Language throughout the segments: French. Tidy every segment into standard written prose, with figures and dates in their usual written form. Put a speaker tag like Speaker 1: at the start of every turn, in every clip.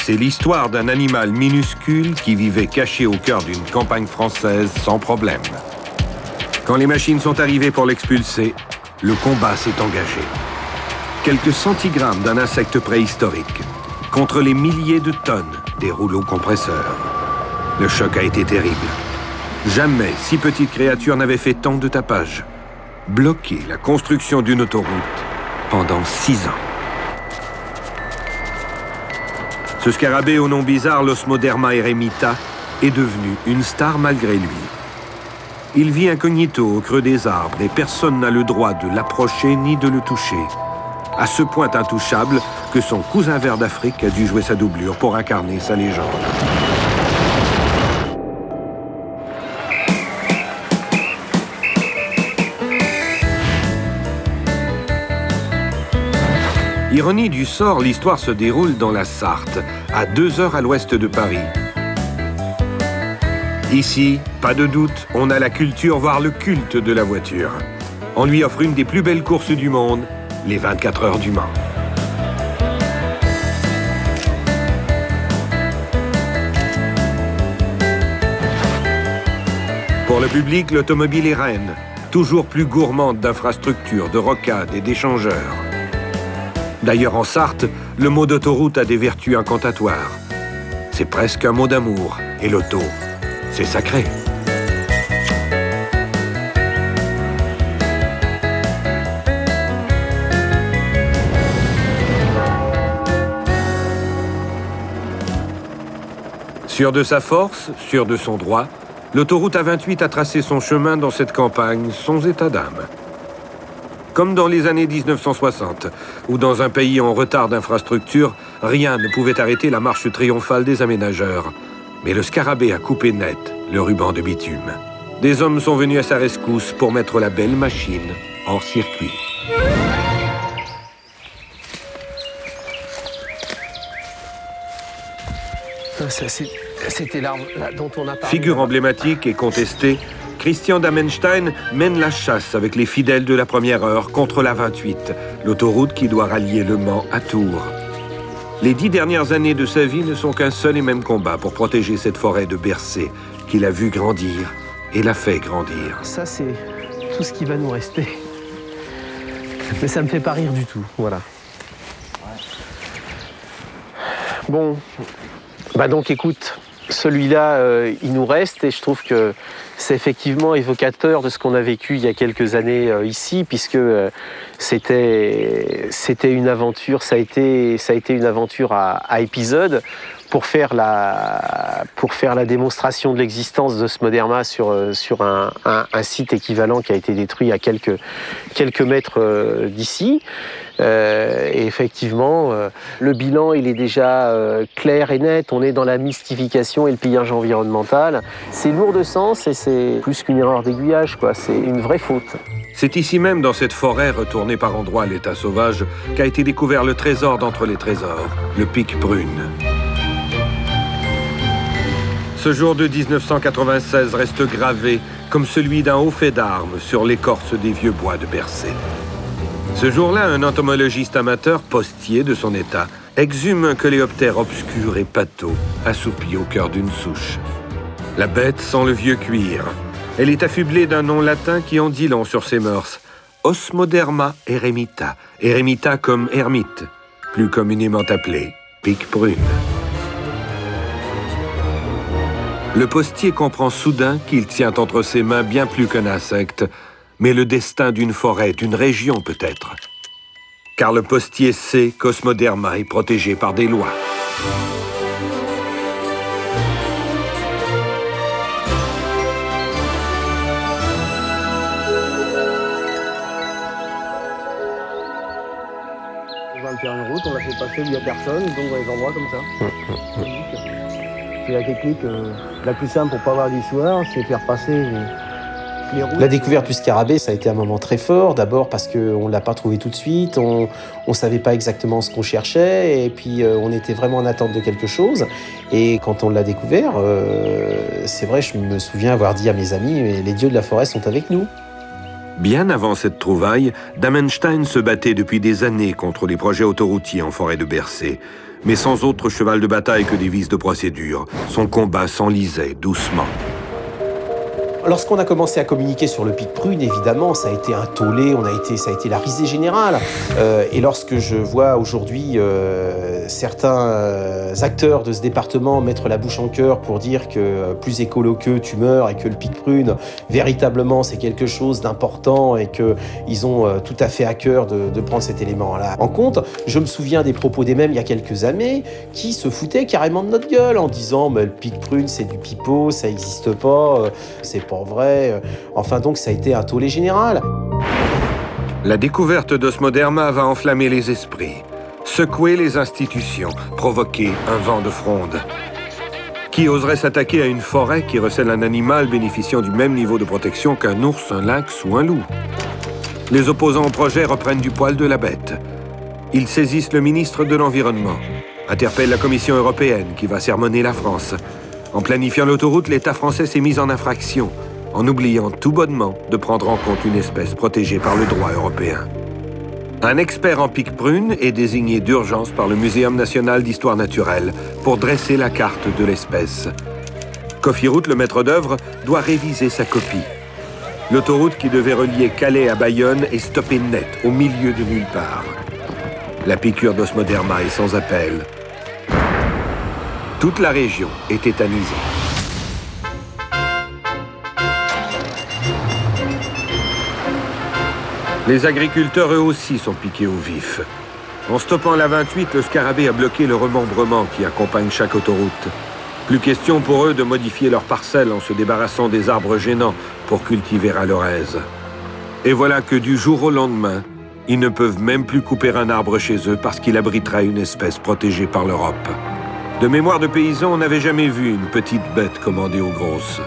Speaker 1: C'est l'histoire d'un animal minuscule qui vivait caché au cœur d'une campagne française sans problème. Quand les machines sont arrivées pour l'expulser, le combat s'est engagé. Quelques centigrammes d'un insecte préhistorique contre les milliers de tonnes des rouleaux compresseurs. Le choc a été terrible. Jamais si petites créatures n'avaient fait tant de tapage. Bloquer la construction d'une autoroute pendant 6 ans. Ce scarabée au nom bizarre, l'Osmoderma eremita, est devenu une star malgré lui. Il vit incognito au creux des arbres et personne n'a le droit de l'approcher ni de le toucher. À ce point intouchable que son cousin vert d'Afrique a dû jouer sa doublure pour incarner sa légende. Ironie du sort, l'histoire se déroule dans la Sarthe, à 2 heures à l'ouest de Paris. Ici, pas de doute, on a la culture, voire le culte de la voiture. On lui offre une des plus belles courses du monde, les 24 heures du Mans. Pour le public, l'automobile est reine, toujours plus gourmande d'infrastructures, de rocades et d'échangeurs. D'ailleurs, en Sarthe, le mot d'autoroute a des vertus incantatoires. C'est presque un mot d'amour, et l'auto, c'est sacré. Sûr de sa force, sûr de son droit, l'autoroute A28 a tracé son chemin dans cette campagne sans état d'âme. Comme dans les années 1960, où dans un pays en retard d'infrastructure, rien ne pouvait arrêter la marche triomphale des aménageurs. Mais le scarabée a coupé net le ruban de bitume. Des hommes sont venus à sa rescousse pour mettre la belle machine hors circuit.
Speaker 2: C'était l'arbre dont on a parlé.
Speaker 1: Figure emblématique et contestée, Christian Damenstein mène la chasse avec les fidèles de la première heure contre la 28, l'autoroute qui doit rallier Le Mans à Tours. Les 10 dernières années de sa vie ne sont qu'un seul et même combat pour protéger cette forêt de Bercé qu'il a vu grandir et l'a fait grandir.
Speaker 2: Ça, c'est tout ce qui va nous rester. Mais ça me fait pas rire du tout, voilà. Bon, bah donc écoute, celui-là, il nous reste et je trouve que c'est effectivement évocateur de ce qu'on a vécu il y a quelques années ici, puisque c'était une aventure, ça a été une aventure à épisodes pour faire la démonstration de l'existence d'Osmoderma sur un site équivalent qui a été détruit à quelques mètres d'ici. Et effectivement, le bilan il est déjà clair et net. On est dans la mystification et le pillage environnemental. C'est lourd de sens et c'est plus qu'une erreur d'aiguillage, quoi. C'est une vraie faute.
Speaker 1: C'est ici même, dans cette forêt retournée par endroits à l'état sauvage, qu'a été découvert le trésor d'entre les trésors, le pic Brune. Ce jour de 1996 reste gravé comme celui d'un haut fait d'armes sur l'écorce des vieux bois de Bercé. Ce jour-là, un entomologiste amateur, postier de son état, exhume un coléoptère obscur et pâteau, assoupi au cœur d'une souche. La bête sent le vieux cuir. Elle est affublée d'un nom latin qui en dit long sur ses mœurs. Osmoderma eremita. Eremita comme ermite, plus communément appelée pic Brune. Le postier comprend soudain qu'il tient entre ses mains bien plus qu'un insecte, mais le destin d'une forêt, d'une région peut-être. Car le postier sait qu'Osmoderma est protégé par des lois.
Speaker 3: On va faire une route, on la fait passer où il n'y a personne, donc dans les endroits comme ça. C'est la technique la plus simple pour ne pas avoir d'histoire, c'est faire passer les routes.
Speaker 4: La découverte du scarabée, ça a été un moment très fort. D'abord parce qu'on ne l'a pas trouvé tout de suite, on ne savait pas exactement ce qu'on cherchait, et puis on était vraiment en attente de quelque chose. Et quand on l'a découvert, c'est vrai, je me souviens avoir dit à mes amis, les dieux de la forêt sont avec nous.
Speaker 1: Bien avant cette trouvaille, Damenstein se battait depuis des années contre les projets autoroutiers en forêt de Bercé. Mais sans autre cheval de bataille que des vices de procédure, son combat s'enlisait doucement.
Speaker 4: Lorsqu'on a commencé à communiquer sur le pic prune, évidemment, ça a été un tollé, ça a été la risée générale. Et lorsque je vois aujourd'hui certains acteurs de ce département mettre la bouche en cœur pour dire que plus écolo qu'eux, tu meurs, et que le pic prune, véritablement, c'est quelque chose d'important et qu'ils ont tout à fait à cœur de prendre cet élément-là en compte, je me souviens des propos des mêmes il y a quelques années qui se foutaient carrément de notre gueule en disant mais le pic prune, c'est du pipeau, ça n'existe pas, c'est pas vrai. Enfin, donc, ça a été un tollé général.
Speaker 1: La découverte d'Osmoderma va enflammer les esprits, secouer les institutions, provoquer un vent de fronde. Qui oserait s'attaquer à une forêt qui recèle un animal bénéficiant du même niveau de protection qu'un ours, un lynx ou un loup? Les opposants au projet reprennent du poil de la bête. Ils saisissent le ministre de l'Environnement, interpellent la Commission européenne qui va sermonner la France. En planifiant l'autoroute, l'État français s'est mis en infraction, en oubliant tout bonnement de prendre en compte une espèce protégée par le droit européen. Un expert en pic prune est désigné d'urgence par le Muséum national d'histoire naturelle pour dresser la carte de l'espèce. Cofiroute, le maître d'œuvre, doit réviser sa copie. L'autoroute qui devait relier Calais à Bayonne est stoppée net, au milieu de nulle part. La piqûre d'Osmoderma est sans appel. Toute la région est tétanisée. Les agriculteurs, eux aussi, sont piqués au vif. En stoppant la 28, le Scarabée a bloqué le remembrement qui accompagne chaque autoroute. Plus question pour eux de modifier leurs parcelles en se débarrassant des arbres gênants pour cultiver à leur aise. Et voilà que du jour au lendemain, ils ne peuvent même plus couper un arbre chez eux parce qu'il abriterait une espèce protégée par l'Europe. De mémoire de paysans, on n'avait jamais vu une petite bête commandée aux grosses.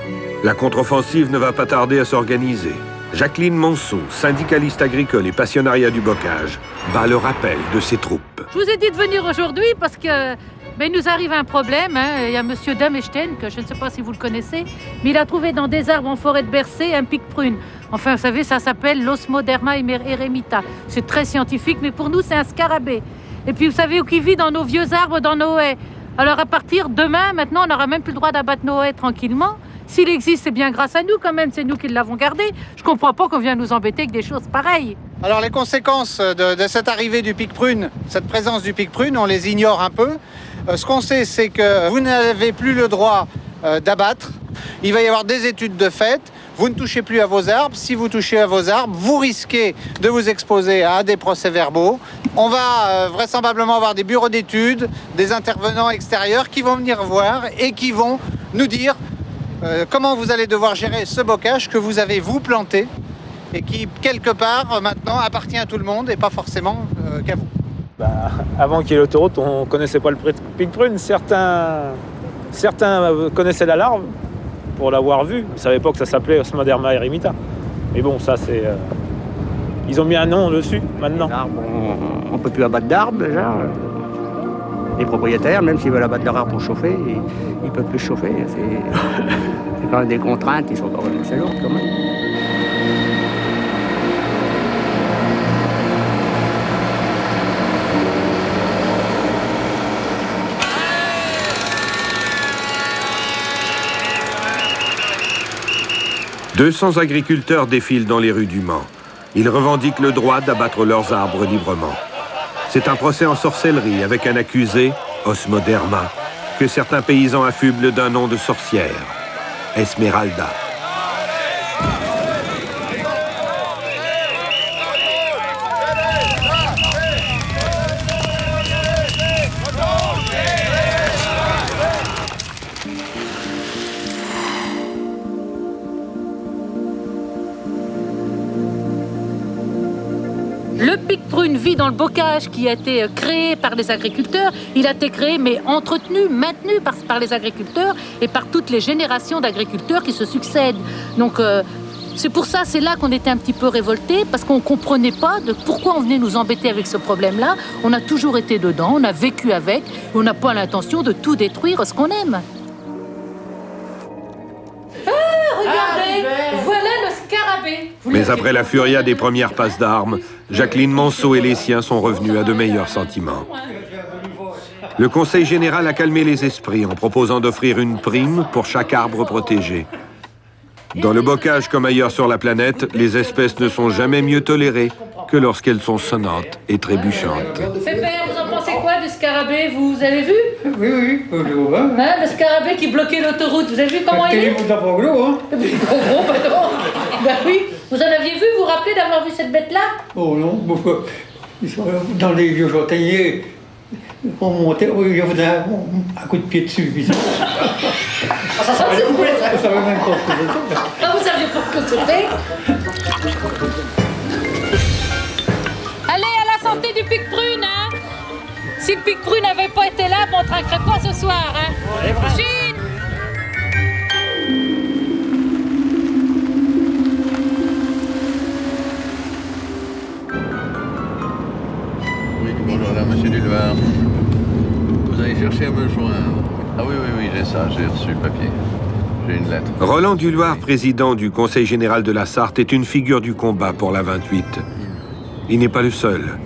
Speaker 1: La contre-offensive ne va pas tarder à s'organiser. Jacqueline Monceau, syndicaliste agricole et passionnariat du bocage, bat le rappel de ses troupes.
Speaker 5: Je vous ai dit de venir aujourd'hui parce que il nous arrive un problème. Il y a monsieur Damechten, que je ne sais pas si vous le connaissez, mais il a trouvé dans des arbres en forêt de Bercé un pic prune. Enfin, vous savez, ça s'appelle l'Osmoderma eremita. C'est très scientifique, mais pour nous, c'est un scarabée. Et puis, vous savez où qui vit dans nos vieux arbres, dans nos haies. Alors, à partir de demain, maintenant, on n'aura même plus le droit d'abattre nos haies tranquillement. S'il existe, c'est bien grâce à nous quand même, c'est nous qui l'avons gardé. Je comprends pas qu'on vienne nous embêter avec des choses pareilles.
Speaker 6: Alors les conséquences de cette arrivée du pic prune, cette présence du pic prune, on les ignore un peu. Ce qu'on sait, c'est que vous n'avez plus le droit d'abattre. Il va y avoir des études de fait. Vous ne touchez plus à vos arbres. Si vous touchez à vos arbres, vous risquez de vous exposer à des procès-verbaux. On va vraisemblablement avoir des bureaux d'études, des intervenants extérieurs qui vont venir voir et qui vont nous dire comment vous allez devoir gérer ce bocage que vous avez vous planté et qui, quelque part, maintenant appartient à tout le monde et pas forcément qu'à vous.
Speaker 7: Avant qu'il y ait l'autoroute, on ne connaissait pas le pic prune. Certains connaissaient la larve pour l'avoir vu. Ils ne savaient pas que ça s'appelait Osmoderma eremita. Mais bon, ça c'est... Ils ont mis un nom dessus, maintenant.
Speaker 3: L'arbre, on ne peut plus abattre d'arbres, déjà. Les propriétaires, même s'ils veulent abattre leur arbre pour chauffer, ils ne peuvent plus chauffer. C'est quand même des contraintes qui sont quand même assez lourdes, quand même.
Speaker 1: « 200 agriculteurs défilent dans les rues du Mans. Ils revendiquent le droit d'abattre leurs arbres librement. C'est un procès en sorcellerie avec un accusé, Osmoderma, que certains paysans affublent d'un nom de sorcière, Esmeralda.
Speaker 5: Le pic prune vit dans le bocage qui a été créé par les agriculteurs. Il a été créé mais entretenu, maintenu par les agriculteurs et par toutes les générations d'agriculteurs qui se succèdent. Donc c'est pour ça, c'est là qu'on était un petit peu révoltés parce qu'on ne comprenait pas de pourquoi on venait nous embêter avec ce problème-là. On a toujours été dedans, on a vécu avec, et on n'a pas l'intention de tout détruire ce qu'on aime. Regardez, voilà le scarabée.
Speaker 1: Mais après la furia des premières passes d'armes, Jacqueline Monceau et les siens sont revenus à de meilleurs sentiments. Le Conseil général a calmé les esprits en proposant d'offrir une prime pour chaque arbre protégé. Dans le bocage comme ailleurs sur la planète, les espèces ne sont jamais mieux tolérées que lorsqu'elles sont sonnantes et trébuchantes.
Speaker 5: Pépère, vous en pensez quoi du scarabée? Vous avez vu?
Speaker 8: Oui,
Speaker 5: Hein, le scarabée qui bloquait l'autoroute, vous avez vu comment il est?
Speaker 8: Il est pas gros, hein?
Speaker 5: Gros, bah non. Bah oui. Vous en aviez vu, vous vous rappelez d'avoir vu cette bête-là?
Speaker 8: Oh non, pourquoi? Dans les vieux châtaigniers, on montait, il y avait un coup de pied dessus.
Speaker 5: Ça savait même pas
Speaker 8: Ça savait même pas ce que c'était.
Speaker 5: Ah, vous saviez pas ce que c'était? Allez, à la santé du pic prune, hein? Si le pic prune n'avait pas été là, on ne trinquerait pas ce soir, hein? Chine!
Speaker 9: Oui, bonjour là, monsieur Duluard. Vous avez cherché à me joindre. Ah oui, j'ai ça, j'ai reçu le papier. J'ai une lettre.
Speaker 1: Roland Duluard, président du Conseil général de la Sarthe, est une figure du combat pour la 28. Il n'est pas le seul.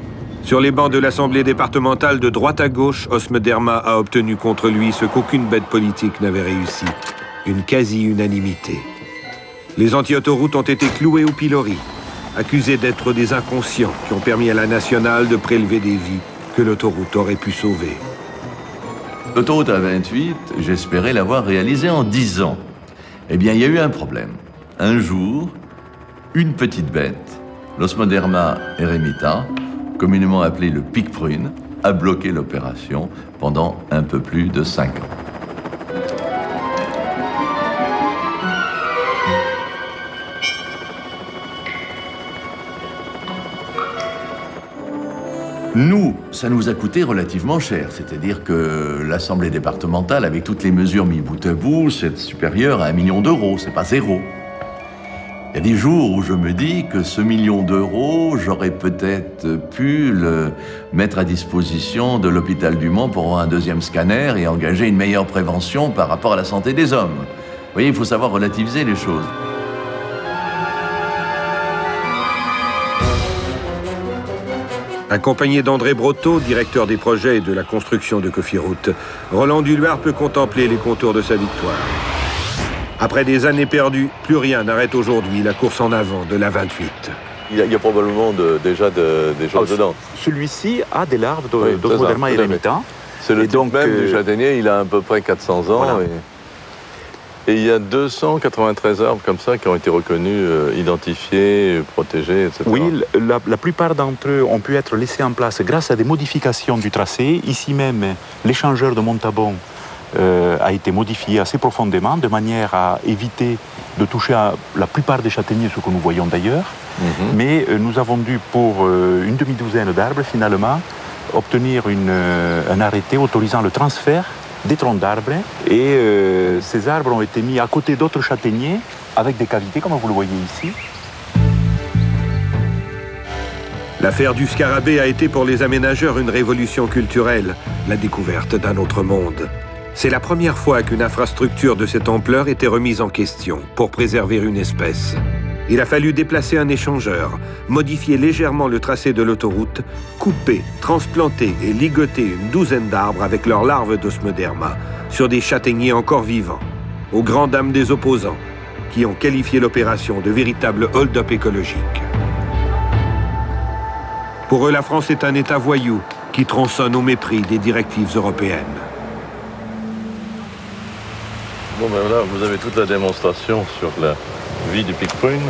Speaker 1: Sur les bancs de l'Assemblée départementale, de droite à gauche, Osmederma a obtenu contre lui ce qu'aucune bête politique n'avait réussi. Une quasi-unanimité. Les anti-autoroutes ont été cloués au pilori, accusés d'être des inconscients qui ont permis à la nationale de prélever des vies que l'autoroute aurait pu sauver.
Speaker 9: L'autoroute A28, j'espérais l'avoir réalisée en 10 ans. Eh bien, il y a eu un problème. Un jour, une petite bête, l'Osmoderma eremita, communément appelé le pic prune, a bloqué l'opération pendant un peu plus de 5 ans. Nous, ça nous a coûté relativement cher, c'est-à-dire que l'Assemblée départementale, avec toutes les mesures mises bout à bout, c'est supérieur à 1 million d'euros, c'est pas zéro. Il y a des jours où je me dis que ce 1 million d'euros, j'aurais peut-être pu le mettre à disposition de l'hôpital du Mans pour avoir un 2e scanner et engager une meilleure prévention par rapport à la santé des hommes. Vous voyez, il faut savoir relativiser les choses.
Speaker 1: Accompagné d'André Brotteau, directeur des projets et de la construction de Cofiroute, Roland Duluard peut contempler les contours de sa victoire. Après des années perdues, plus rien n'arrête aujourd'hui la course en avant de la 28.
Speaker 10: Il y a probablement déjà des choses dedans.
Speaker 11: Celui-ci a des larves d'Osmoderma eremita.
Speaker 10: C'est le type même du châtaignier, il a à peu près 400 ans. Voilà. Et il y a 293 arbres comme ça qui ont été reconnus, identifiés, protégés, etc.
Speaker 11: Oui, la plupart d'entre eux ont pu être laissés en place grâce à des modifications du tracé. Ici même, l'échangeur de Montabon a été modifié assez profondément, de manière à éviter de toucher à la plupart des châtaigniers, ce que nous voyons d'ailleurs. Mais nous avons dû, pour une demi-douzaine d'arbres, finalement, obtenir un arrêté autorisant le transfert des troncs d'arbres. Et ces arbres ont été mis à côté d'autres châtaigniers, avec des cavités, comme vous le voyez ici.
Speaker 1: L'affaire du scarabée a été pour les aménageurs une révolution culturelle, la découverte d'un autre monde. C'est la première fois qu'une infrastructure de cette ampleur était remise en question pour préserver une espèce. Il a fallu déplacer un échangeur, modifier légèrement le tracé de l'autoroute, couper, transplanter et ligoter une douzaine d'arbres avec leurs larves d'Osmoderma sur des châtaigniers encore vivants, aux grandes dames des opposants, qui ont qualifié l'opération de véritable hold-up écologique. Pour eux, la France est un État voyou qui tronçonne au mépris des directives européennes.
Speaker 10: Bon, ben là, vous avez toute la démonstration sur la vie du pic prune.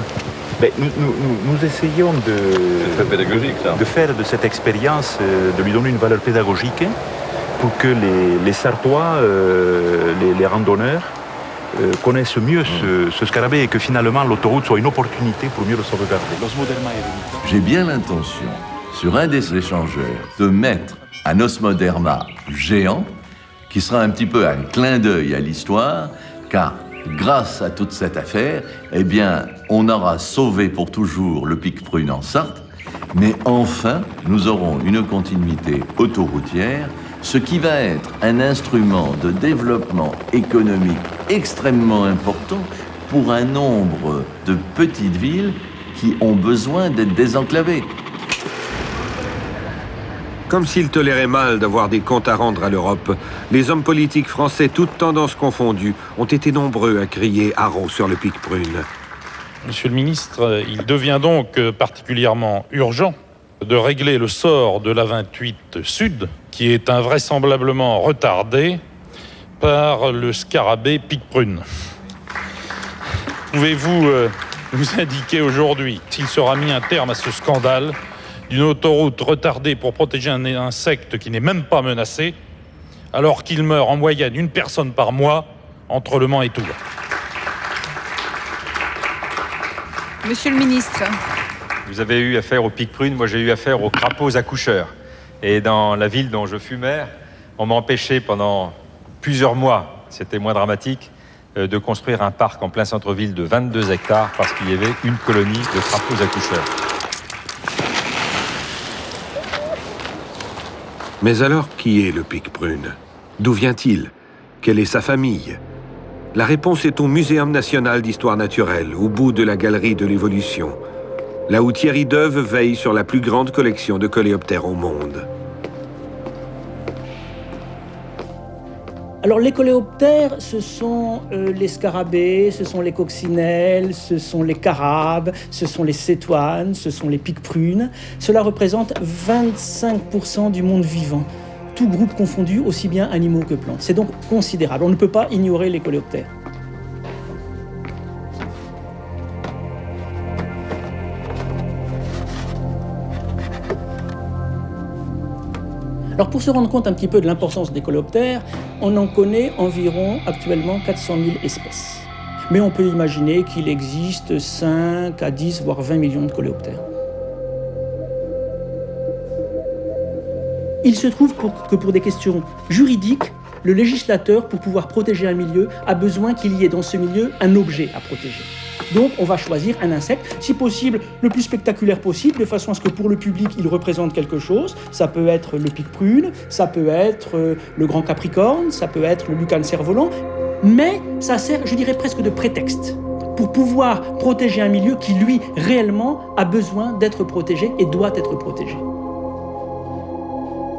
Speaker 11: Nous essayons
Speaker 10: C'est très pédagogique, ça.
Speaker 11: de faire de cette expérience, de lui donner une valeur pédagogique pour que les Sartois, les randonneurs, connaissent mieux ce scarabée et que finalement l'autoroute soit une opportunité pour mieux le sauvegarder.
Speaker 9: J'ai bien l'intention, sur un des échangeurs, de mettre un Osmoderma géant qui sera un petit peu un clin d'œil à l'histoire, car grâce à toute cette affaire, eh bien, on aura sauvé pour toujours le pic prune en Sarthe, mais enfin, nous aurons une continuité autoroutière, ce qui va être un instrument de développement économique extrêmement important pour un nombre de petites villes qui ont besoin d'être désenclavées.
Speaker 1: Comme s'ils toléraient mal d'avoir des comptes à rendre à l'Europe, les hommes politiques français, toutes tendances confondues, ont été nombreux à crier haro sur le pic prune.
Speaker 12: Monsieur le ministre, il devient donc particulièrement urgent de régler le sort de l'A28 Sud, qui est invraisemblablement retardé par le scarabée pic prune. Pouvez-vous nous indiquer aujourd'hui s'il sera mis un terme à ce scandale d'une autoroute retardée pour protéger un insecte qui n'est même pas menacé, alors qu'il meurt en moyenne une personne par mois entre Le Mans et Tours?
Speaker 13: Monsieur le ministre.
Speaker 14: Vous avez eu affaire au pic prune, moi j'ai eu affaire aux crapauds accoucheurs. Et dans la ville dont je fus maire, on m'a empêché pendant plusieurs mois, c'était moins dramatique, de construire un parc en plein centre-ville de 22 hectares parce qu'il y avait une colonie de crapauds accoucheurs.
Speaker 1: Mais alors, qui est le pic prune? D'où vient-il? Quelle est sa famille? La réponse est au Muséum national d'histoire naturelle, au bout de la galerie de l'évolution, là où Thierry Deuve veille sur la plus grande collection de coléoptères au monde.
Speaker 15: Alors les coléoptères, ce sont les scarabées, ce sont les coccinelles, ce sont les carabes, ce sont les cétoines, ce sont les pics-prunes. Cela représente 25% du monde vivant, tout groupe confondu, aussi bien animaux que plantes. C'est donc considérable, on ne peut pas ignorer les coléoptères. Alors pour se rendre compte un petit peu de l'importance des coléoptères, on en connaît environ actuellement 400 000 espèces. Mais on peut imaginer qu'il existe 5 à 10, voire 20 millions de coléoptères. Il se trouve que pour des questions juridiques, le législateur, pour pouvoir protéger un milieu, a besoin qu'il y ait dans ce milieu un objet à protéger. Donc on va choisir un insecte, si possible le plus spectaculaire possible, de façon à ce que pour le public il représente quelque chose. Ça peut être le pic-prune, ça peut être le grand capricorne, ça peut être le lucan cerf-volant, mais ça sert, je dirais, presque de prétexte pour pouvoir protéger un milieu qui, lui, réellement a besoin d'être protégé et doit être protégé.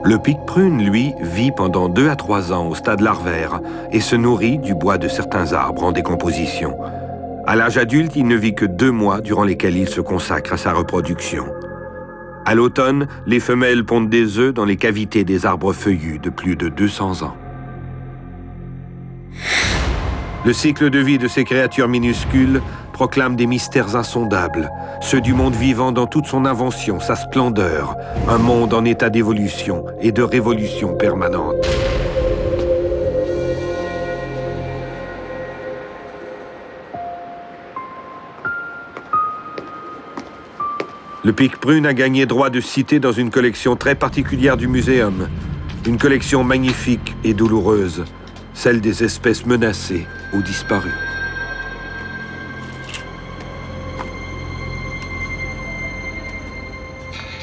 Speaker 1: Le pic-prune, lui, vit pendant 2 à 3 ans au stade larvaire et se nourrit du bois de certains arbres en décomposition. À l'âge adulte, il ne vit que 2 mois durant lesquels il se consacre à sa reproduction. À l'automne, les femelles pondent des œufs dans les cavités des arbres feuillus de plus de 200 ans. Le cycle de vie de ces créatures minuscules proclame des mystères insondables, ceux du monde vivant dans toute son invention, sa splendeur, un monde en état d'évolution et de révolution permanente. Le pic-prune a gagné droit de cité dans une collection très particulière du Muséum. Une collection magnifique et douloureuse, celle des espèces menacées ou disparues.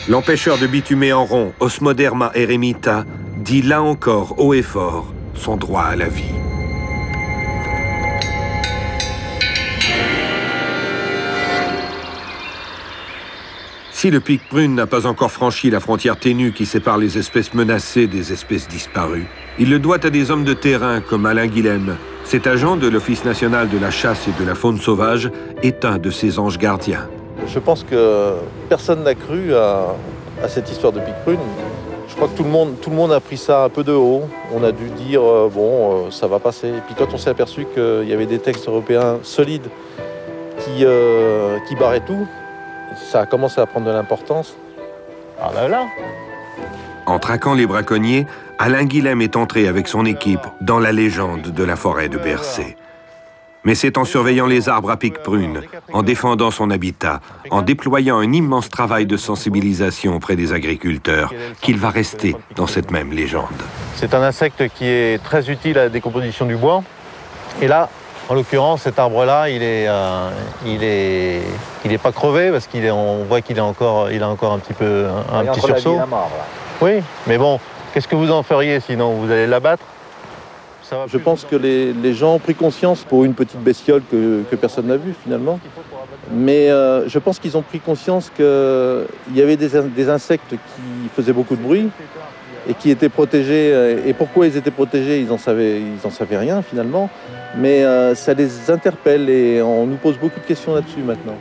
Speaker 1: L'empêcheur de bitumer en rond, Osmoderma eremita, dit là encore haut et fort son droit à la vie. Si le pic-prune n'a pas encore franchi la frontière ténue qui sépare les espèces menacées des espèces disparues, il le doit à des hommes de terrain comme Alain Guilhem. Cet agent de l'Office national de la chasse et de la faune sauvage est un de ses anges gardiens.
Speaker 10: Je pense que personne n'a cru à cette histoire de pic-prune. Je crois que tout le monde a pris ça un peu de haut. On a dû dire, bon, ça va passer. Et puis quand on s'est aperçu qu'il y avait des textes européens solides qui barraient tout, ça a commencé à prendre de l'importance. Ah là là.
Speaker 1: En traquant les braconniers, Alain Guilhem est entré avec son équipe dans la légende de la forêt de Bercé. Mais c'est en surveillant les arbres à pic-prune, en défendant son habitat, en déployant un immense travail de sensibilisation auprès des agriculteurs, qu'il va rester dans cette même légende.
Speaker 10: C'est un insecte qui est très utile à la décomposition du bois. Et là, en l'occurrence, cet arbre-là, il est pas crevé parce on voit qu'il a encore un petit peu un petit sursaut. Oui, mais bon, qu'est-ce que vous en feriez sinon? Vous allez l'abattre? Je pense que les gens ont pris conscience pour une petite bestiole que personne n'a vue finalement. Mais je pense qu'ils ont pris conscience qu'il y avait des insectes qui faisaient beaucoup de bruit et qui étaient protégés. Et pourquoi ils étaient protégés, ils en savaient rien finalement. Mais ça les interpelle et on nous pose beaucoup de questions là-dessus maintenant.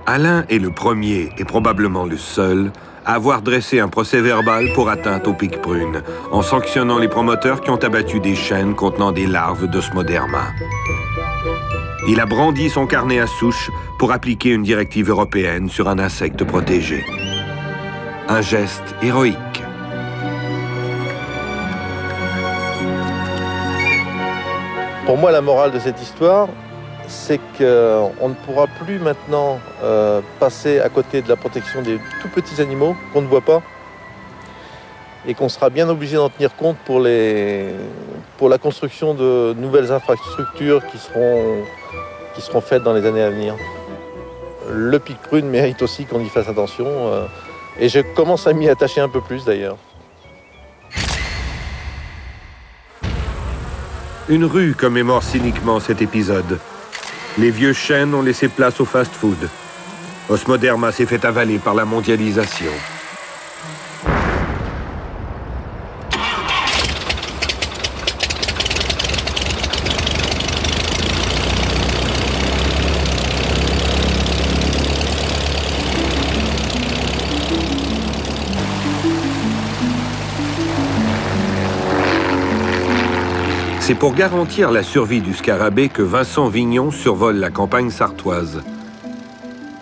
Speaker 1: Alain est le premier et probablement le seul à avoir dressé un procès-verbal pour atteinte aux piques-prunes, en sanctionnant les promoteurs qui ont abattu des chênes contenant des larves d'Osmoderma. Il a brandi son carnet à souche pour appliquer une directive européenne sur un insecte protégé. Un geste héroïque.
Speaker 10: Pour moi, la morale de cette histoire, c'est qu'on ne pourra plus maintenant passer à côté de la protection des tout petits animaux qu'on ne voit pas et qu'on sera bien obligé d'en tenir compte pour la construction de nouvelles infrastructures qui seront faites dans les années à venir. Le pique-prune mérite aussi qu'on y fasse attention et je commence à m'y attacher un peu plus d'ailleurs.
Speaker 1: Une rue commémore cyniquement cet épisode. Les vieux chênes ont laissé place au fast-food. Osmoderma s'est fait avaler par la mondialisation. C'est pour garantir la survie du scarabée que Vincent Vignon survole la campagne sartoise.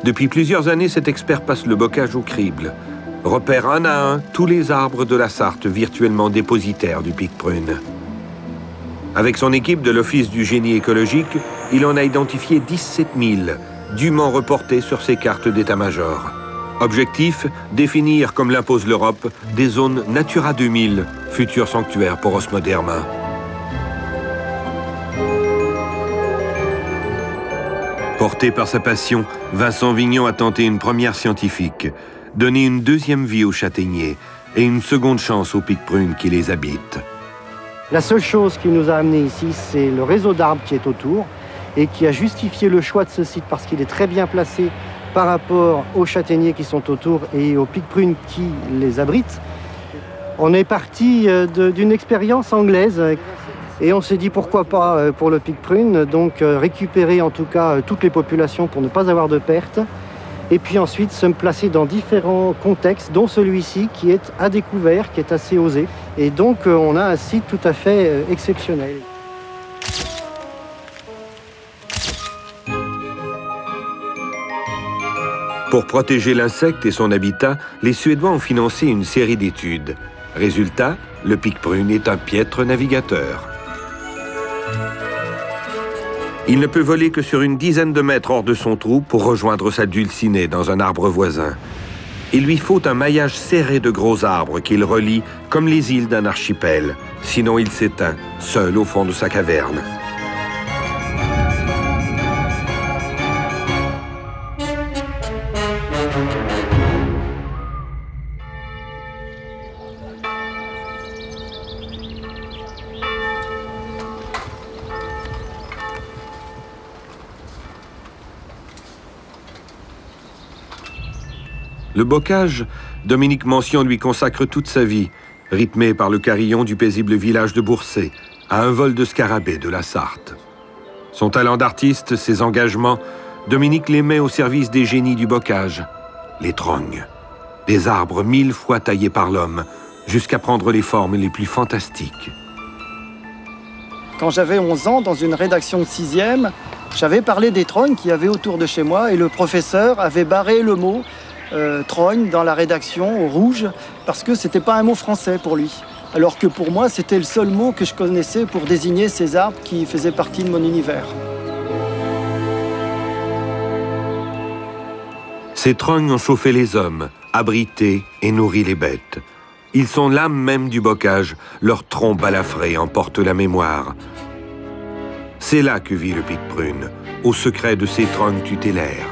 Speaker 1: Depuis plusieurs années, cet expert passe le bocage au crible, repère un à un tous les arbres de la Sarthe virtuellement dépositaires du pique-prune. Avec son équipe de l'Office du génie écologique, il en a identifié 17 000, dûment reportés sur ses cartes d'état-major. Objectif, définir, comme l'impose l'Europe, des zones Natura 2000, futurs sanctuaires pour Osmoderma. Porté par sa passion, Vincent Vignon a tenté une première scientifique, donner une deuxième vie aux châtaigniers et une seconde chance aux piques-prunes qui les habitent.
Speaker 3: La seule chose qui nous a amenés ici, c'est le réseau d'arbres qui est autour et qui a justifié le choix de ce site parce qu'il est très bien placé par rapport aux châtaigniers qui sont autour et aux piques-prunes qui les abritent. On est parti d'une expérience anglaise. Et on s'est dit pourquoi pas pour le pique-prune, donc récupérer en tout cas toutes les populations pour ne pas avoir de pertes. Et puis ensuite se placer dans différents contextes, dont celui-ci qui est à découvert, qui est assez osé. Et donc on a un site tout à fait exceptionnel.
Speaker 1: Pour protéger l'insecte et son habitat, les Suédois ont financé une série d'études. Résultat, le pique-prune est un piètre navigateur. Il ne peut voler que sur une dizaine de mètres hors de son trou pour rejoindre sa dulcinée dans un arbre voisin. Il lui faut un maillage serré de gros arbres qu'il relie comme les îles d'un archipel. Sinon il s'éteint, seul au fond de sa caverne. Le bocage, Dominique Mention lui consacre toute sa vie, rythmé par le carillon du paisible village de Boursay, à un vol de scarabée de la Sarthe. Son talent d'artiste, ses engagements, Dominique les met au service des génies du bocage, les trognes. Des arbres 1000 fois taillés par l'homme, jusqu'à prendre les formes les plus fantastiques.
Speaker 3: Quand j'avais 11 ans, dans une rédaction de 6e, j'avais parlé des trognes qu'il y avait autour de chez moi et le professeur avait barré le mot trogne dans la rédaction au rouge parce que c'était pas un mot français pour lui. Alors que pour moi, c'était le seul mot que je connaissais pour désigner ces arbres qui faisaient partie de mon univers.
Speaker 1: Ces trognes ont chauffé les hommes, abrité et nourri les bêtes. Ils sont l'âme même du bocage, leur tronc balafré en porte la mémoire. C'est là que vit le pic-prune, au secret de ses troncs tutélaires.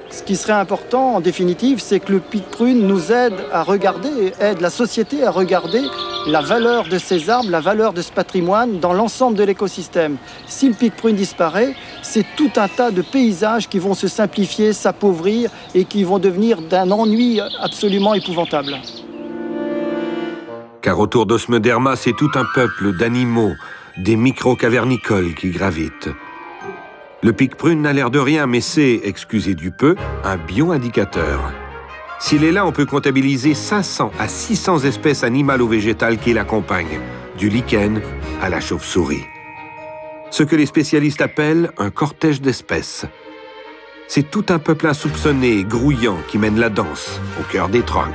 Speaker 3: Ce qui serait important, en définitive, c'est que le pic-prune nous aide à regarder, aide la société à regarder la valeur de ces arbres, la valeur de ce patrimoine dans l'ensemble de l'écosystème. Si le pic-prune disparaît, c'est tout un tas de paysages qui vont se simplifier, s'appauvrir et qui vont devenir d'un ennui absolument épouvantable.
Speaker 1: Car autour d'Osmoderma, c'est tout un peuple d'animaux, des micro-cavernicoles qui gravitent. Le pic-prune n'a l'air de rien, mais c'est, excusez du peu, un bioindicateur. S'il est là, on peut comptabiliser 500 à 600 espèces animales ou végétales qui l'accompagnent, du lichen à la chauve-souris. Ce que les spécialistes appellent un cortège d'espèces. C'est tout un peuple insoupçonné et grouillant qui mène la danse au cœur des troncs.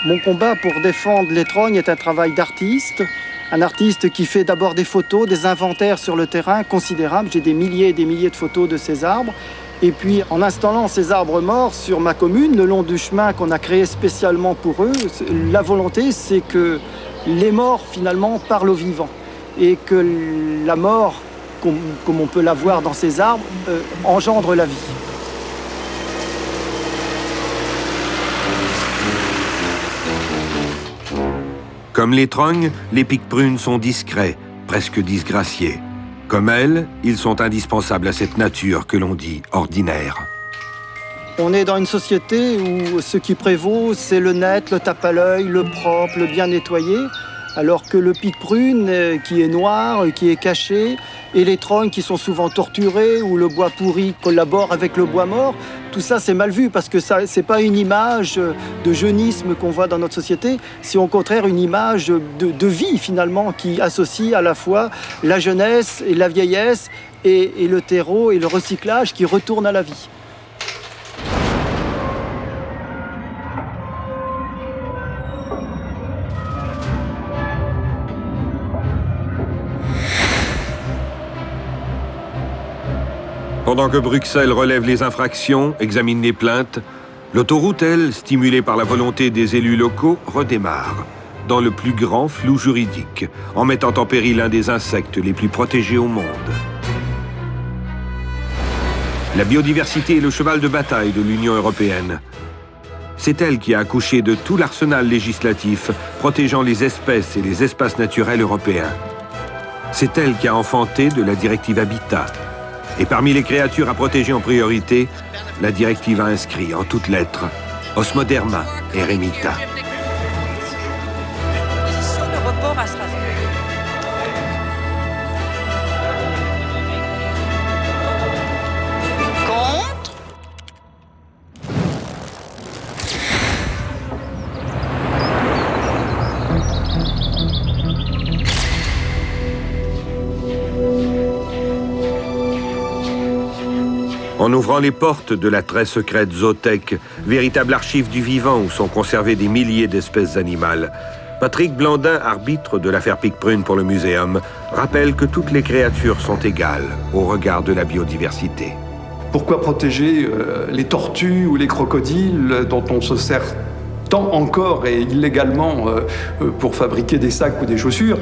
Speaker 3: Mon combat pour défendre les trognes est un travail d'artiste. Un artiste qui fait d'abord des photos, des inventaires sur le terrain considérables. J'ai des milliers et des milliers de photos de ces arbres. Et puis, en installant ces arbres morts sur ma commune, le long du chemin qu'on a créé spécialement pour eux, la volonté, c'est que les morts, finalement, parlent aux vivants. Et que la mort, comme on peut la voir dans ces arbres, engendre la vie.
Speaker 1: Comme les trognes, les pic-prunes sont discrets, presque disgraciés. Comme elles, ils sont indispensables à cette nature que l'on dit ordinaire.
Speaker 3: On est dans une société où ce qui prévaut, c'est le net, le tape à l'œil, le propre, le bien nettoyé, alors que le pic-prune, qui est noir, qui est caché, et les trognes qui sont souvent torturés, ou le bois pourri collabore avec le bois mort, tout ça c'est mal vu parce que ça c'est pas une image de jeunisme qu'on voit dans notre société, c'est au contraire une image de vie finalement qui associe à la fois la jeunesse et la vieillesse et le terreau et le recyclage qui retournent à la vie.
Speaker 1: Pendant que Bruxelles relève les infractions, examine les plaintes, l'autoroute, elle, stimulée par la volonté des élus locaux, redémarre, dans le plus grand flou juridique, en mettant en péril un des insectes les plus protégés au monde. La biodiversité est le cheval de bataille de l'Union européenne. C'est elle qui a accouché de tout l'arsenal législatif protégeant les espèces et les espaces naturels européens. C'est elle qui a enfanté de la directive Habitat. Et parmi les créatures à protéger en priorité, la directive a inscrit en toutes lettres Osmoderma eremita. En ouvrant les portes de la très secrète zoothèque, véritable archive du vivant où sont conservées des milliers d'espèces animales, Patrick Blandin, arbitre de l'affaire Pic-Prune pour le Muséum, rappelle que toutes les créatures sont égales au regard de la biodiversité.
Speaker 16: Pourquoi protéger les tortues ou les crocodiles dont on se sert tant encore et illégalement pour fabriquer des sacs ou des chaussures,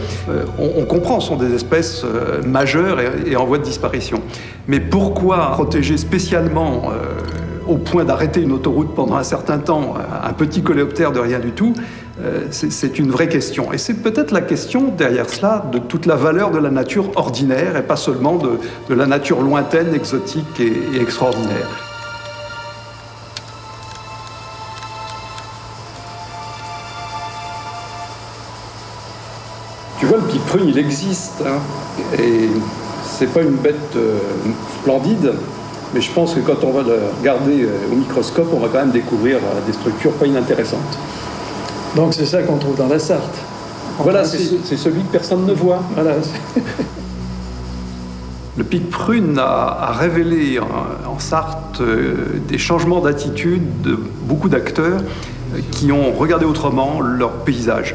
Speaker 16: on comprend, ce sont des espèces majeures et en voie de disparition. Mais pourquoi protéger spécialement, au point d'arrêter une autoroute pendant un certain temps, un petit coléoptère de rien du tout, c'est une vraie question. Et c'est peut-être la question, derrière cela, de toute la valeur de la nature ordinaire et pas seulement de la nature lointaine, exotique et extraordinaire.
Speaker 17: Tu vois, le pic-prune, il existe, hein, et c'est pas une bête splendide, mais je pense que quand on va le regarder au microscope, on va quand même découvrir des structures pas inintéressantes.
Speaker 8: Donc c'est ça qu'on trouve dans la Sarthe.
Speaker 17: Voilà, c'est celui que personne ne voit.
Speaker 8: Voilà.
Speaker 16: Le pic prune a révélé en Sarthe des changements d'attitude de beaucoup d'acteurs qui ont regardé autrement leur paysage.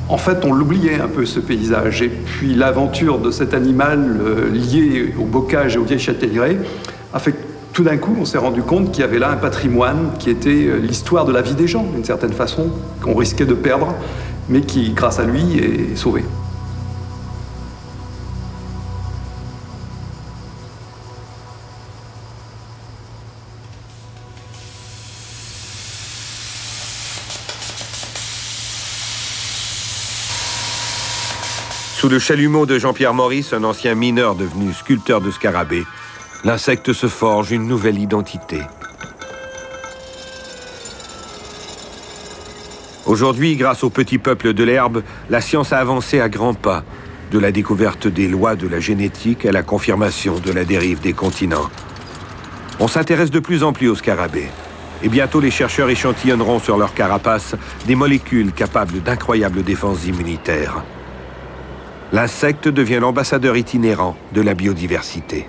Speaker 16: En fait, on l'oubliait un peu, ce paysage. Et puis l'aventure de cet animal lié au bocage et aux vieilles châtaigneraies a fait que tout d'un coup, on s'est rendu compte qu'il y avait là un patrimoine qui était l'histoire de la vie des gens, d'une certaine façon, qu'on risquait de perdre, mais qui, grâce à lui, est sauvé.
Speaker 1: Sous le chalumeau de Jean-Pierre Maurice, un ancien mineur devenu sculpteur de scarabées, l'insecte se forge une nouvelle identité. Aujourd'hui, grâce au petit peuple de l'herbe, la science a avancé à grands pas, de la découverte des lois de la génétique à la confirmation de la dérive des continents. On s'intéresse de plus en plus aux scarabées, et bientôt les chercheurs échantillonneront sur leur carapace des molécules capables d'incroyables défenses immunitaires. L'insecte devient l'ambassadeur itinérant de la biodiversité.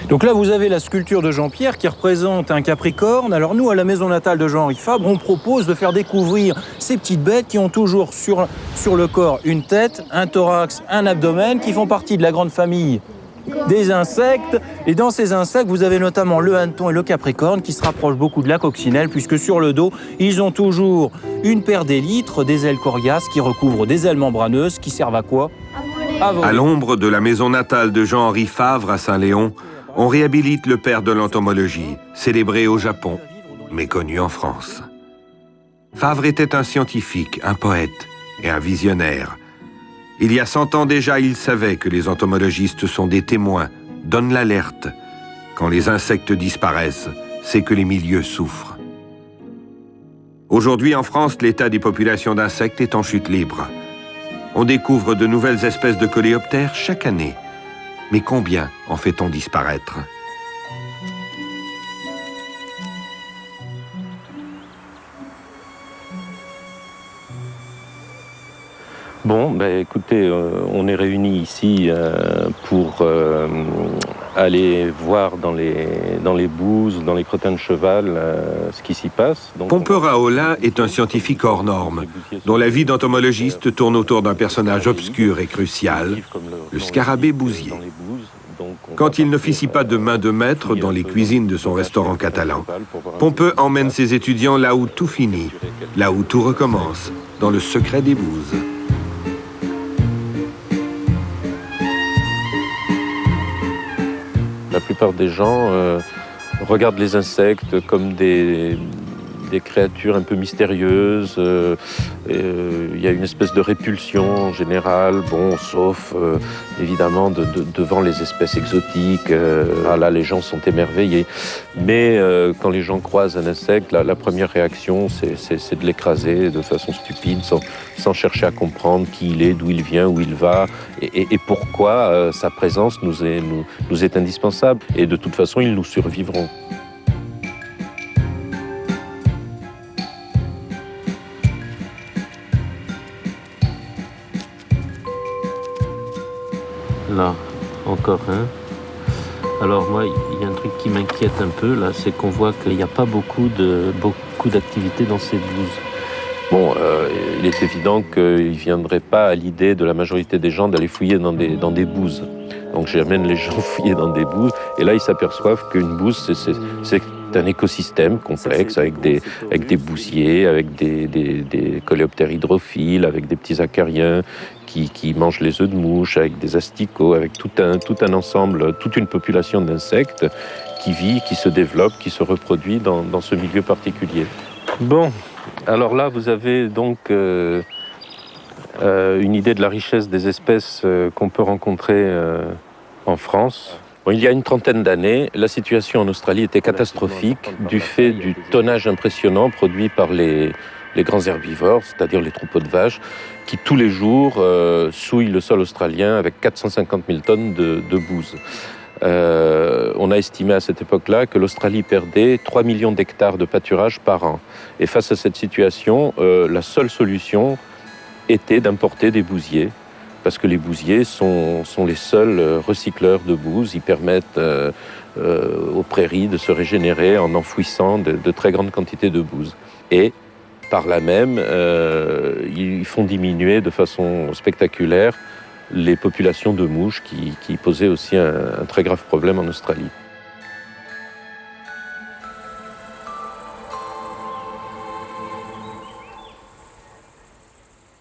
Speaker 18: Donc là, vous avez la sculpture de Jean-Pierre qui représente un capricorne. Alors nous, à la maison natale de Jean-Henri Fabre, on propose de faire découvrir ces petites bêtes qui ont toujours sur le corps une tête, un thorax, un abdomen, qui font partie de la grande famille des insectes. Et dans ces insectes, vous avez notamment le hanneton et le capricorne qui se rapprochent beaucoup de la coccinelle, puisque sur le dos, ils ont toujours une paire d'élytres, des ailes coriaces qui recouvrent des ailes membraneuses qui servent à quoi? À voler.
Speaker 1: À l'ombre de la maison natale de Jean-Henri Fabre à Saint-Léon, on réhabilite le père de l'entomologie, célébré au Japon, mais connu en France. Fabre était un scientifique, un poète et un visionnaire. Il y a 100 ans déjà, il savait que les entomologistes sont des témoins, donnent l'alerte. Quand les insectes disparaissent, c'est que les milieux souffrent. Aujourd'hui, en France, l'état des populations d'insectes est en chute libre. On découvre de nouvelles espèces de coléoptères chaque année. Mais combien en fait-on disparaître?
Speaker 19: Bon, ben, écoutez, on est réunis ici pour aller voir dans les bouses, dans les crottins de cheval, ce qui s'y passe.
Speaker 1: Pompeu Raola est un scientifique hors norme, dont la vie d'entomologiste tourne autour d'un personnage obscur et crucial, le scarabée bousier. Quand il n'officie pas de main de maître dans les cuisines de son restaurant catalan, Pompeu emmène ses étudiants là où tout finit, là où tout recommence, dans le secret des bouses.
Speaker 19: La plupart des gens regardent les insectes comme des créatures un peu mystérieuses. Il y a une espèce de répulsion en général, bon, sauf évidemment devant les espèces exotiques. Là, les gens sont émerveillés. Mais quand les gens croisent un insecte, la première réaction, c'est de l'écraser de façon stupide, sans chercher à comprendre qui il est, d'où il vient, où il va, et pourquoi sa présence nous est indispensable. Et de toute façon, ils nous survivront. Là, encore un. Alors moi, il y a un truc qui m'inquiète un peu, là, c'est qu'on voit qu'il n'y a pas beaucoup d'activité dans ces bouses. Bon, il est évident qu'il ne viendrait pas à l'idée de la majorité des gens d'aller fouiller dans des bouses. Donc j'amène les gens fouiller dans des bouses, et là ils s'aperçoivent qu'une bouse, c'est un écosystème complexe avec des bousiers, avec des coléoptères hydrophiles, avec des petits acariens qui mangent les œufs de mouche, avec des asticots, avec tout un ensemble, toute une population d'insectes qui vit, qui se développe, qui se reproduit dans ce milieu particulier. Bon, alors là vous avez donc une idée de la richesse des espèces qu'on peut rencontrer en France.
Speaker 20: Bon, il y a une trentaine d'années, la situation en Australie était catastrophique du fait du tonnage impressionnant produit par les grands herbivores, c'est-à-dire les troupeaux de vaches, qui tous les jours souillent le sol australien avec 450 000 tonnes de bouse. On a estimé à cette époque-là que l'Australie perdait 3 millions d'hectares de pâturage par an. Et face à cette situation, la seule solution était d'importer des bousiers, parce que les bousiers sont les seuls recycleurs de bouse. Ils permettent aux prairies de se régénérer en enfouissant de très grandes quantités de bouse. Et par là même, ils font diminuer de façon spectaculaire les populations de mouches qui posaient aussi un très grave problème en Australie.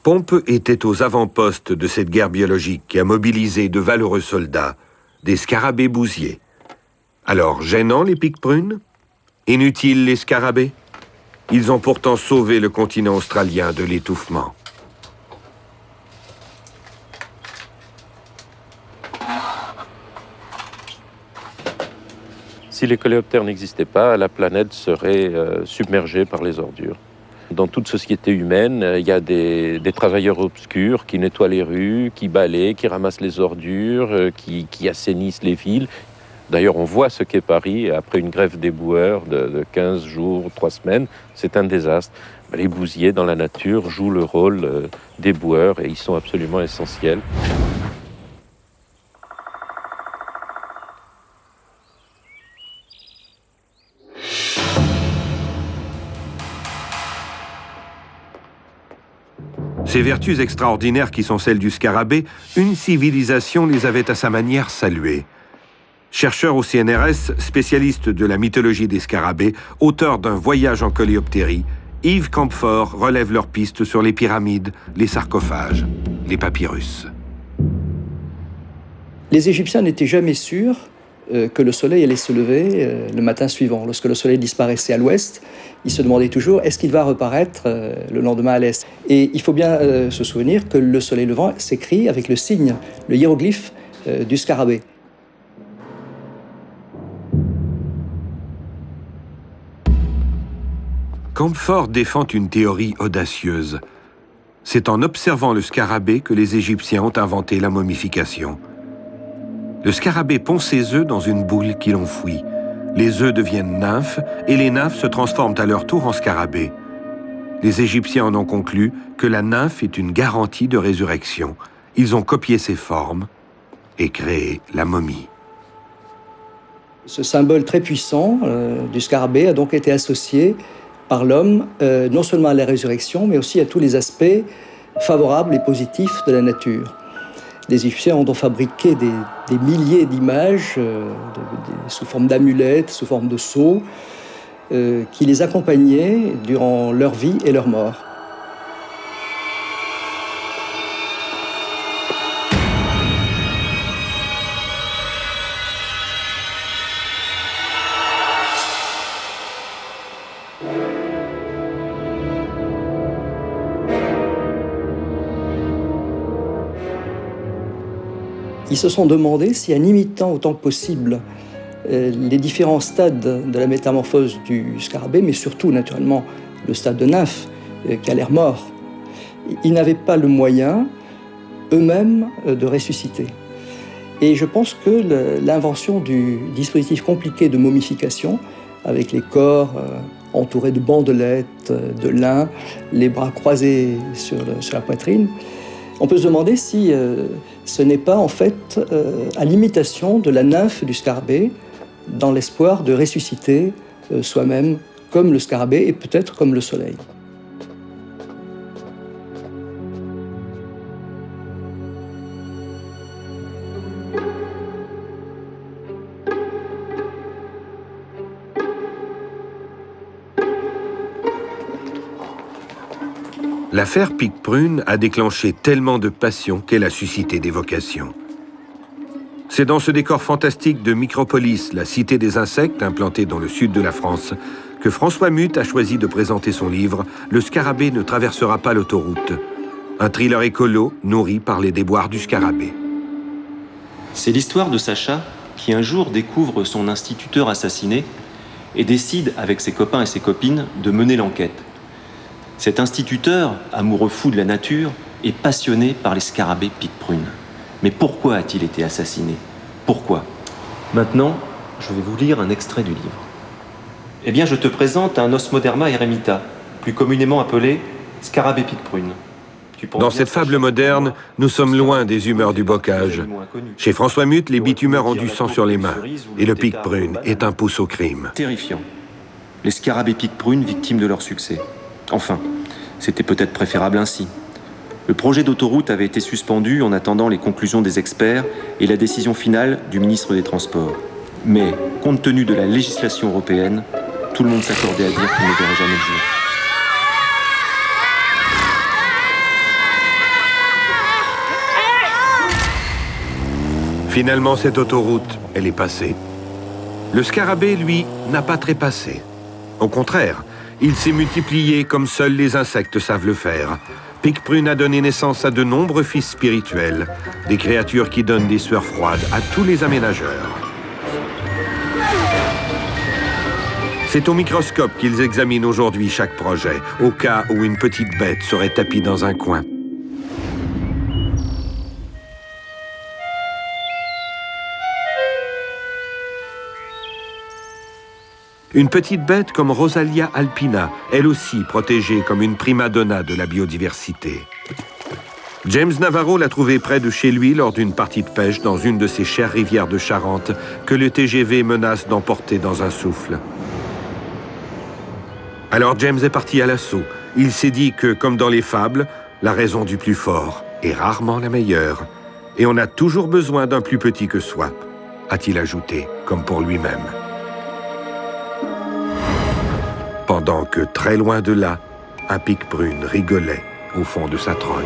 Speaker 1: Pompe était aux avant-postes de cette guerre biologique qui a mobilisé de valeureux soldats, des scarabées bousiers. Alors, gênants les piques-prunes? Inutiles les scarabées? Ils ont pourtant sauvé le continent australien de l'étouffement.
Speaker 20: Si les coléoptères n'existaient pas, la planète serait submergée par les ordures. Dans toute société humaine, il y a des travailleurs obscurs qui nettoient les rues, qui balayent, qui ramassent les ordures, qui assainissent les villes. D'ailleurs, on voit ce qu'est Paris après une grève des boueurs de 15 jours, 3 semaines. C'est un désastre. Les bousiers dans la nature jouent le rôle des boueurs et ils sont absolument essentiels.
Speaker 1: Ces vertus extraordinaires qui sont celles du scarabée, une civilisation les avait à sa manière saluées. Chercheur au CNRS, spécialiste de la mythologie des scarabées, auteur d'un voyage en coléoptérie, Yves Campfort relève leurs pistes sur les pyramides, les sarcophages, les papyrus.
Speaker 15: Les Égyptiens n'étaient jamais sûrs que le soleil allait se lever le matin suivant. Lorsque le soleil disparaissait à l'ouest, ils se demandaient toujours est-ce qu'il va reparaître le lendemain à l'est. Et il faut bien se souvenir que le soleil levant s'écrit avec le signe, le hiéroglyphe du scarabée.
Speaker 1: Campfort défend une théorie audacieuse. C'est en observant le scarabée que les Égyptiens ont inventé la momification. Le scarabée pond ses œufs dans une boule qu'il enfouit. Les œufs deviennent nymphes et les nymphes se transforment à leur tour en scarabées. Les Égyptiens en ont conclu que la nymphe est une garantie de résurrection. Ils ont copié ses formes et créé la momie.
Speaker 15: Ce symbole très puissant du scarabée a donc été associé par l'homme non seulement à la résurrection, mais aussi à tous les aspects favorables et positifs de la nature. Les Égyptiens ont donc fabriqué des milliers d'images sous forme d'amulettes, sous forme de sceaux, qui les accompagnaient durant leur vie et leur mort. Ils se sont demandé si, en imitant autant que possible les différents stades de la métamorphose du scarabée, mais surtout, naturellement, le stade de nymphe, qui a l'air mort, ils n'avaient pas le moyen, eux-mêmes, de ressusciter. Et je pense que l'invention du dispositif compliqué de momification, avec les corps entourés de bandelettes, de lin, les bras croisés sur la poitrine, on peut se demander si ce n'est pas en fait à l'imitation de la nymphe du scarabée, dans l'espoir de ressusciter soi-même comme le scarabée et peut-être comme le soleil.
Speaker 1: L'affaire Pique-Prune a déclenché tellement de passion qu'elle a suscité des vocations. C'est dans ce décor fantastique de Micropolis, la cité des insectes implantée dans le sud de la France, que François Muth a choisi de présenter son livre « Le scarabée ne traversera pas l'autoroute », un thriller écolo nourri par les déboires du scarabée.
Speaker 21: C'est l'histoire de Sacha, qui un jour découvre son instituteur assassiné et décide, avec ses copains et ses copines, de mener l'enquête. Cet instituteur, amoureux fou de la nature, est passionné par les scarabées pique-prune. Mais pourquoi a-t-il été assassiné? Pourquoi? Maintenant, je vais vous lire un extrait du livre. Eh bien, je te présente un Osmoderma eremita, plus communément appelé scarabée pique-prune.
Speaker 1: Dans cette fable moderne, nous sommes loin des humeurs du bocage. Chez François Muth, les bitumeurs ont du sang sur les mains. Et le pique-prune est un pouce au crime.
Speaker 21: Terrifiant. Les scarabées pique-prune victimes de leur succès. Enfin, c'était peut-être préférable ainsi. Le projet d'autoroute avait été suspendu en attendant les conclusions des experts et la décision finale du ministre des Transports. Mais, compte tenu de la législation européenne, tout le monde s'accordait à dire qu'il ne verrait jamais le jour.
Speaker 1: Finalement, cette autoroute, elle est passée. Le scarabée, lui, n'a pas trépassé. Au contraire, il s'est multiplié comme seuls les insectes savent le faire. Pique-prune a donné naissance à de nombreux fils spirituels, des créatures qui donnent des sueurs froides à tous les aménageurs. C'est au microscope qu'ils examinent aujourd'hui chaque projet, au cas où une petite bête serait tapie dans un coin. Une petite bête comme Rosalia alpina, elle aussi protégée comme une prima donna de la biodiversité. James Navarro l'a trouvée près de chez lui lors d'une partie de pêche dans une de ces chères rivières de Charente que le TGV menace d'emporter dans un souffle. Alors James est parti à l'assaut. Il s'est dit que, comme dans les fables, la raison du plus fort est rarement la meilleure. Et on a toujours besoin d'un plus petit que soi, a-t-il ajouté, comme pour lui-même. Pendant que, très loin de là, un pique-prune rigolait au fond de sa trogne.